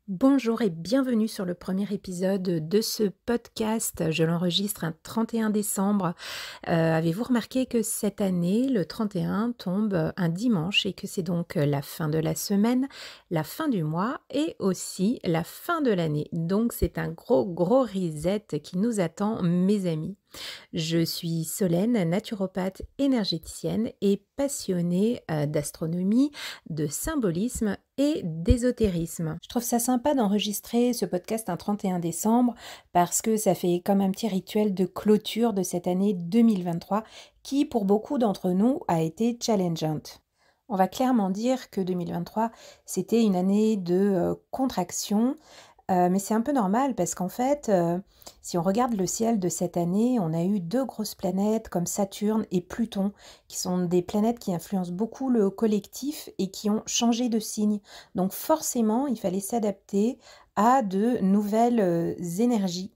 Bonjour et bienvenue sur le premier épisode de ce podcast. Je l'enregistre un 31 décembre. Avez-vous remarqué que cette année, le 31 tombe un dimanche et que c'est donc la fin de la semaine, la fin du mois et aussi la fin de l'année. Donc c'est un gros reset qui nous attend, mes amis. Je suis Solène, naturopathe énergéticienne et passionnée d'astronomie, de symbolisme et d'ésotérisme. Je trouve ça sympa d'enregistrer ce podcast un 31 décembre parce que ça fait comme un petit rituel de clôture de cette année 2023 qui, pour beaucoup d'entre nous, a été challengeante. On va clairement dire que 2023, c'était une année de contraction, mais c'est un peu normal parce qu'en fait, si on regarde le ciel de cette année, on a eu 2 grosses planètes comme Saturne et Pluton, qui sont des planètes qui influencent beaucoup le collectif et qui ont changé de signe. Donc forcément, il fallait s'adapter à de nouvelles, énergies.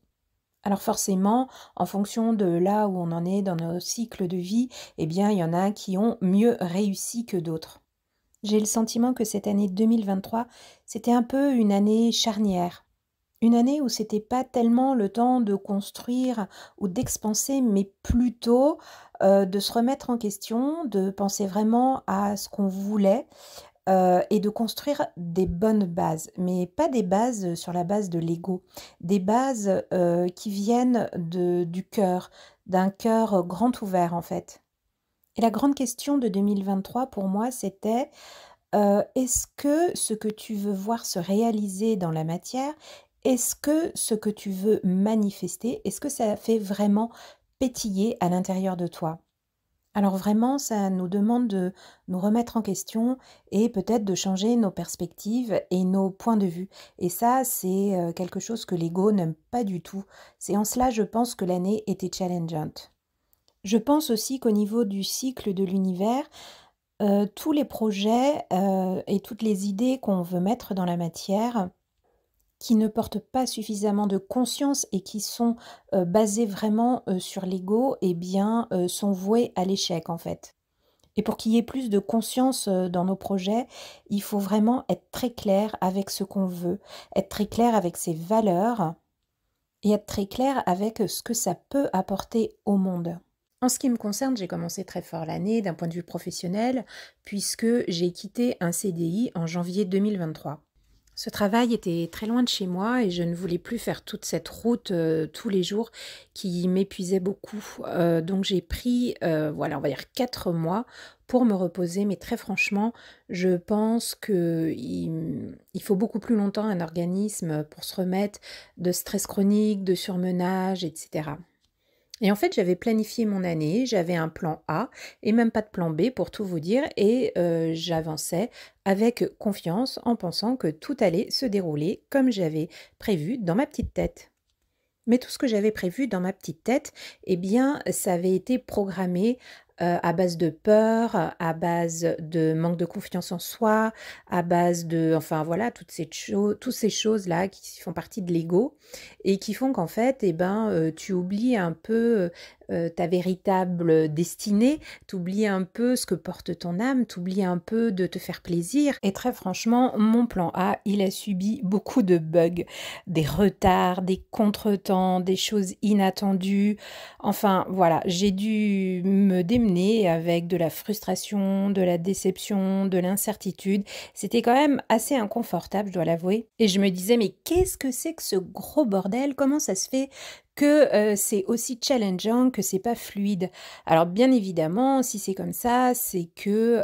Alors forcément, en fonction de là où on en est dans nos cycles de vie, eh bien, il y en a qui ont mieux réussi que d'autres. J'ai le sentiment que cette année 2023, c'était un peu une année charnière. Une année où c'était pas tellement le temps de construire ou d'expanser, mais plutôt, de se remettre en question, de penser vraiment à ce qu'on voulait, et de construire des bonnes bases. Mais pas des bases, sur la base de l'ego. Des bases, qui viennent du cœur, d'un cœur, grand ouvert, en fait. Et la grande question de 2023 pour moi, c'était, est-ce que ce que tu veux voir se réaliser dans la matière, est-ce que ce que tu veux manifester, est-ce que ça fait vraiment pétiller à l'intérieur de toi? Alors vraiment, ça nous demande de nous remettre en question et peut-être de changer nos perspectives et nos points de vue. Et ça, c'est, quelque chose que l'ego n'aime pas du tout. C'est en cela, je pense, que l'année était challengeante. Je pense aussi qu'au niveau du cycle de l'univers, tous les projets, et toutes les idées qu'on veut mettre dans la matière, qui ne portent pas suffisamment de conscience et qui sont, basés vraiment, sur l'ego et bien, sont voués à l'échec, en fait. Et pour qu'il y ait plus de conscience, dans nos projets, il faut vraiment être très clair avec ce qu'on veut, être très clair avec ses valeurs et être très clair avec, ce que ça peut apporter au monde. En ce qui me concerne, j'ai commencé très fort l'année d'un point de vue professionnel, puisque j'ai quitté un CDI en janvier 2023. Ce travail était très loin de chez moi et je ne voulais plus faire toute cette route tous les jours qui m'épuisait beaucoup. Donc j'ai pris, voilà, on va dire 4 mois pour me reposer. Mais très franchement, je pense qu'il faut beaucoup plus longtemps un organisme pour se remettre de stress chronique, de surmenage, etc. Et en fait, j'avais planifié mon année, j'avais un plan A et même pas de plan B pour tout vous dire et j'avançais avec confiance en pensant que tout allait se dérouler comme j'avais prévu dans ma petite tête. Mais tout ce que j'avais prévu dans ma petite tête, eh bien, ça avait été programmé, à base de peur, à base de manque de confiance en soi, à base de enfin voilà, toutes ces choses-là qui font partie de l'ego et qui font qu'en fait, eh ben, tu oublies un peu, ta véritable destinée, tu oublies un peu ce que porte ton âme, tu oublies un peu de te faire plaisir et très franchement, mon plan A, il a subi beaucoup de bugs, des retards, des contretemps, des choses inattendues. Enfin voilà, j'ai dû me démener avec de la frustration, de la déception, de l'incertitude. C'était quand même assez inconfortable, je dois l'avouer. Et je me disais, mais qu'est-ce que c'est que ce gros bordel? Comment ça se fait que c'est aussi challengeant, que c'est pas fluide? Alors bien évidemment, si c'est comme ça, c'est que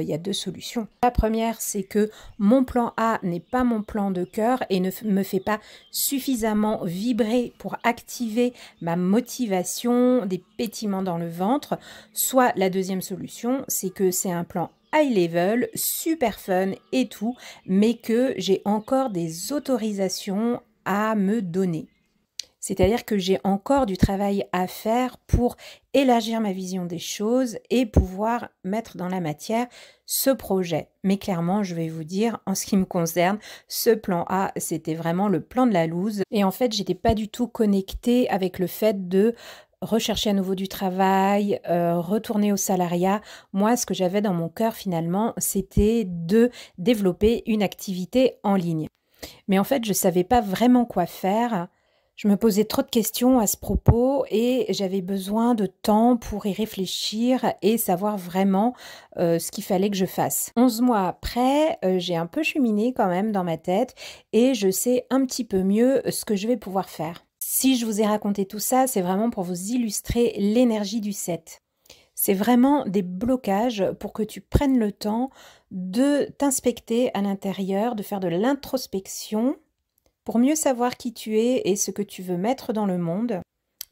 il y a deux solutions. La première, c'est que mon plan A n'est pas mon plan de cœur et ne me fait pas suffisamment vibrer pour activer ma motivation, des pétillements dans le ventre. Soit la deuxième solution, c'est que c'est un plan high level, super fun et tout, mais que j'ai encore des autorisations à me donner. C'est-à-dire que j'ai encore du travail à faire pour élargir ma vision des choses et pouvoir mettre dans la matière ce projet. Mais clairement, je vais vous dire, en ce qui me concerne, ce plan A, c'était vraiment le plan de la loose. Et en fait, j'étais pas du tout connectée avec le fait de rechercher à nouveau du travail, retourner au salariat. Moi, ce que j'avais dans mon cœur finalement, c'était de développer une activité en ligne. Mais en fait, je ne savais pas vraiment quoi faire. Je me posais trop de questions à ce propos et j'avais besoin de temps pour y réfléchir et savoir vraiment ce qu'il fallait que je fasse. 11 mois après, j'ai un peu cheminé quand même dans ma tête et je sais un petit peu mieux ce que je vais pouvoir faire. Si je vous ai raconté tout ça, c'est vraiment pour vous illustrer l'énergie du 7. C'est vraiment des blocages pour que tu prennes le temps de t'inspecter à l'intérieur, de faire de l'introspection pour mieux savoir qui tu es et ce que tu veux mettre dans le monde,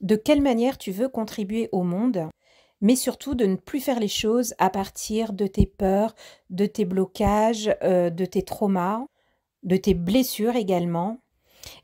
de quelle manière tu veux contribuer au monde, mais surtout de ne plus faire les choses à partir de tes peurs, de tes blocages, de tes traumas, de tes blessures également.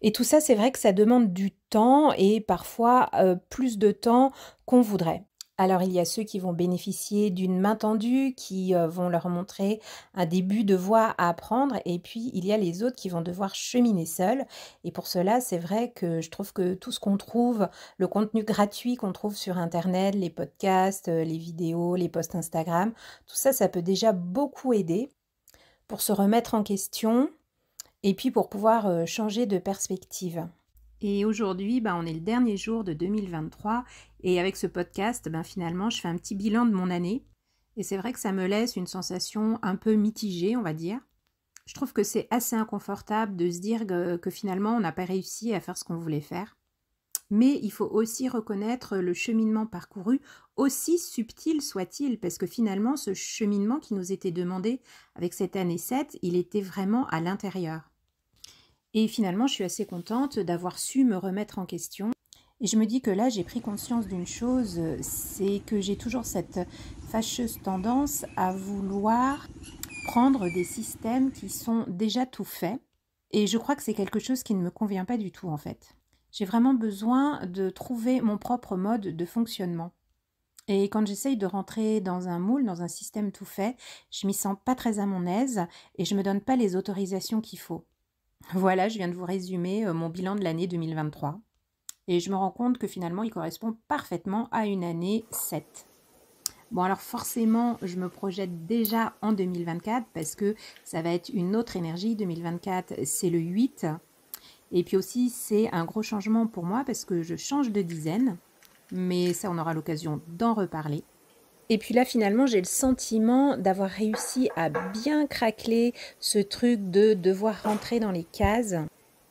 Et tout ça, c'est vrai que ça demande du temps et parfois plus de temps qu'on voudrait. Alors, il y a ceux qui vont bénéficier d'une main tendue, qui vont leur montrer un début de voie à apprendre, et puis il y a les autres qui vont devoir cheminer seuls. Et pour cela, c'est vrai que je trouve que tout ce qu'on trouve, le contenu gratuit qu'on trouve sur Internet, les podcasts, les vidéos, les posts Instagram, tout ça, ça peut déjà beaucoup aider pour se remettre en question et puis pour pouvoir changer de perspective. Et aujourd'hui, on est le dernier jour de 2023 et avec ce podcast, finalement, je fais un petit bilan de mon année. Et c'est vrai que ça me laisse une sensation un peu mitigée, on va dire. Je trouve que c'est assez inconfortable de se dire que finalement, on n'a pas réussi à faire ce qu'on voulait faire. Mais il faut aussi reconnaître le cheminement parcouru, aussi subtil soit-il, parce que finalement, ce cheminement qui nous était demandé avec cette année 7, il était vraiment à l'intérieur. Et finalement, je suis assez contente d'avoir su me remettre en question. Et je me dis que là, j'ai pris conscience d'une chose, c'est que j'ai toujours cette fâcheuse tendance à vouloir prendre des systèmes qui sont déjà tout faits. Et je crois que c'est quelque chose qui ne me convient pas du tout en fait. J'ai vraiment besoin de trouver mon propre mode de fonctionnement. Et quand j'essaye de rentrer dans un moule, dans un système tout fait, je m'y sens pas très à mon aise et je me donne pas les autorisations qu'il faut. Voilà, je viens de vous résumer mon bilan de l'année 2023 et je me rends compte que finalement il correspond parfaitement à une année 7. Bon alors forcément je me projette déjà en 2024 parce que ça va être une autre énergie. 2024 c'est le 8 et puis aussi c'est un gros changement pour moi parce que je change de dizaine, mais ça on aura l'occasion d'en reparler. Et puis là, finalement, j'ai le sentiment d'avoir réussi à bien craqueler ce truc de devoir rentrer dans les cases.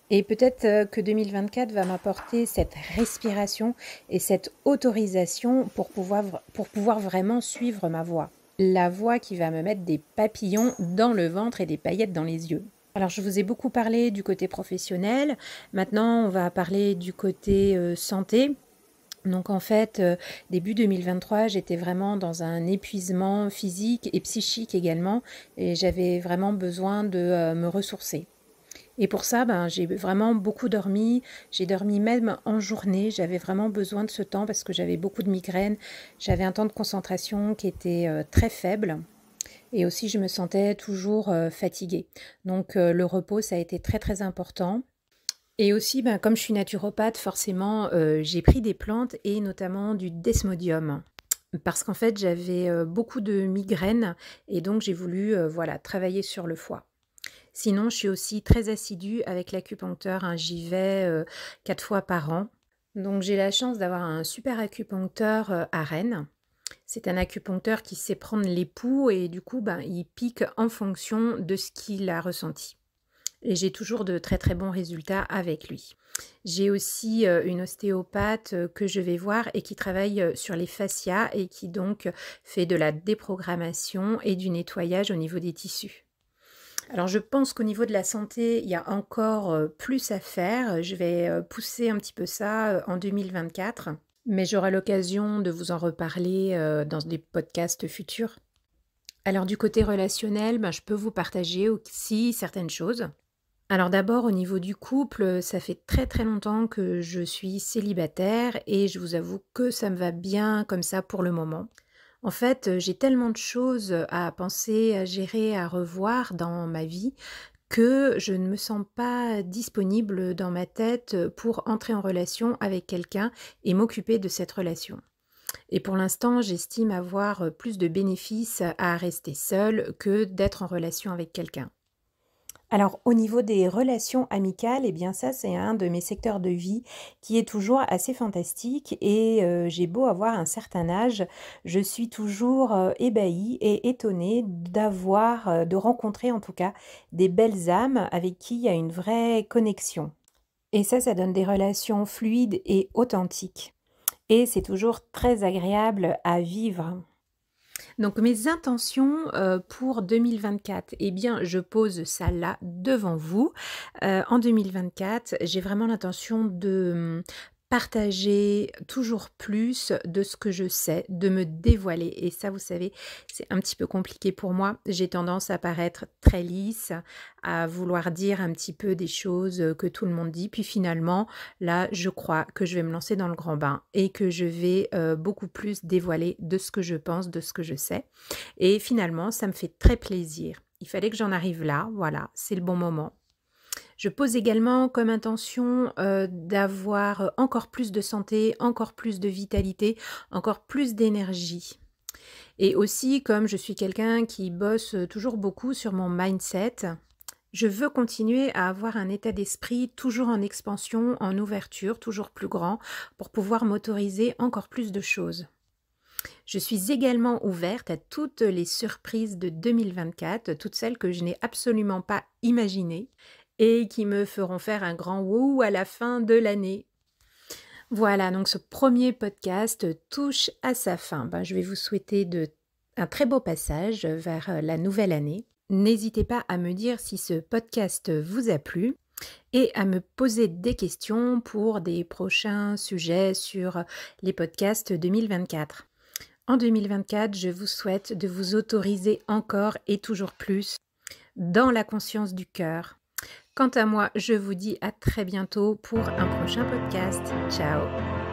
Et peut-être que 2024 va m'apporter cette respiration et cette autorisation pour pouvoir vraiment suivre ma voie. La voie qui va me mettre des papillons dans le ventre et des paillettes dans les yeux. Alors, je vous ai beaucoup parlé du côté professionnel. Maintenant, on va parler du côté santé. Donc en fait, début 2023, j'étais vraiment dans un épuisement physique et psychique également et j'avais vraiment besoin de me ressourcer. Et pour ça, j'ai vraiment beaucoup dormi. J'ai dormi même en journée. J'avais vraiment besoin de ce temps parce que j'avais beaucoup de migraines. J'avais un temps de concentration qui était très faible. Et aussi, je me sentais toujours fatiguée. Donc le repos, ça a été très très important. Et aussi, comme je suis naturopathe, forcément, j'ai pris des plantes et notamment du desmodium. Parce qu'en fait, j'avais beaucoup de migraines et donc j'ai voulu travailler sur le foie. Sinon, je suis aussi très assidue avec l'acupuncteur, hein, j'y vais 4 fois par an. Donc j'ai la chance d'avoir un super acupuncteur à Rennes. C'est un acupuncteur qui sait prendre les pouls et du coup, il pique en fonction de ce qu'il a ressenti. Et j'ai toujours de très très bons résultats avec lui. J'ai aussi une ostéopathe que je vais voir et qui travaille sur les fascias et qui donc fait de la déprogrammation et du nettoyage au niveau des tissus. Alors je pense qu'au niveau de la santé, il y a encore plus à faire. Je vais pousser un petit peu ça en 2024, mais j'aurai l'occasion de vous en reparler dans des podcasts futurs. Alors du côté relationnel, je peux vous partager aussi certaines choses. Alors d'abord au niveau du couple, ça fait très très longtemps que je suis célibataire et je vous avoue que ça me va bien comme ça pour le moment. En fait, j'ai tellement de choses à penser, à gérer, à revoir dans ma vie que je ne me sens pas disponible dans ma tête pour entrer en relation avec quelqu'un et m'occuper de cette relation. Et pour l'instant, j'estime avoir plus de bénéfices à rester seule que d'être en relation avec quelqu'un. Alors au niveau des relations amicales, eh bien ça c'est un de mes secteurs de vie qui est toujours assez fantastique et j'ai beau avoir un certain âge, je suis toujours, ébahie et étonnée d'avoir, de rencontrer en tout cas des belles âmes avec qui il y a une vraie connexion et ça donne des relations fluides et authentiques et c'est toujours très agréable à vivre. Donc mes intentions, pour 2024, eh bien, je pose ça là, devant vous. En 2024, j'ai vraiment l'intention de, partager toujours plus de ce que je sais, de me dévoiler et ça, vous savez, c'est un petit peu compliqué pour moi. J'ai tendance à paraître très lisse, à vouloir dire un petit peu des choses, que tout le monde dit. Puis finalement, là, je crois que je vais me lancer dans le grand bain et que je vais, beaucoup plus dévoiler de ce que je pense, de ce que je sais et finalement, ça me fait très plaisir. Il fallait que j'en arrive là, voilà, c'est le bon moment. Je pose également comme intention, d'avoir, encore plus de santé, encore plus de vitalité, encore plus d'énergie et aussi comme je suis quelqu'un qui bosse, toujours beaucoup sur mon mindset, je veux continuer à avoir un état d'esprit toujours en expansion, en ouverture, toujours plus grand, pour pouvoir m'autoriser encore plus de choses. Je suis également ouverte à toutes les surprises de 2024, toutes celles que je n'ai absolument pas imaginées et qui me feront faire un grand «wouh» à la fin de l'année. Voilà, donc ce premier podcast touche à sa fin. Ben, je vais vous souhaiter un très beau passage vers la nouvelle année. N'hésitez pas à me dire si ce podcast vous a plu et à me poser des questions pour des prochains sujets sur les podcasts 2024. En 2024, je vous souhaite de vous autoriser encore et toujours plus dans la conscience du cœur. Quant à moi, je vous dis à très bientôt pour un prochain podcast. Ciao!